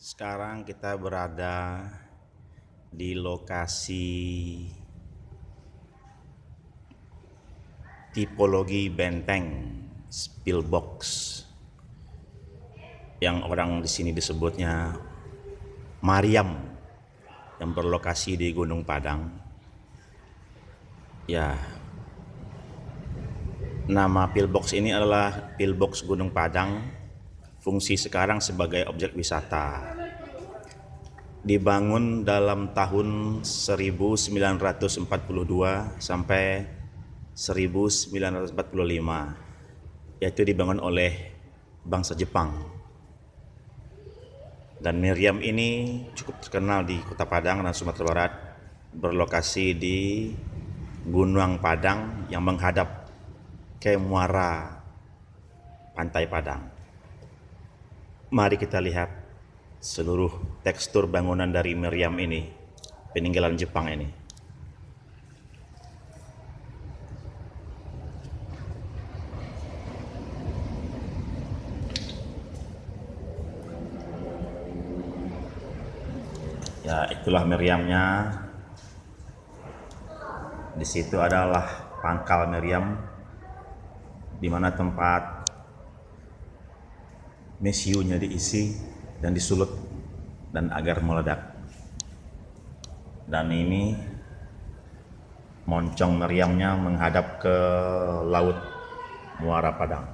Sekarang kita berada di lokasi tipologi benteng Spillbox yang orang di sini disebutnya Mariam, yang berlokasi di Gunung Padang. Ya, nama pillbox ini adalah Pillbox Gunung Padang. Fungsi sekarang sebagai objek wisata. Dibangun dalam tahun 1942 sampai 1945, yaitu dibangun oleh bangsa Jepang. Dan meriam ini cukup terkenal di Kota Padang dan Sumatera Barat, berlokasi di Gunung Padang yang menghadap ke muara Pantai Padang. Mari kita lihat seluruh tekstur bangunan dari meriam ini, peninggalan Jepang ini. Ya, itulah meriamnya. Di situ adalah pangkal meriam, di mana tempat mesiunya diisi dan disulut dan agar meledak. Dan ini moncong meriamnya menghadap ke laut Muara Padang.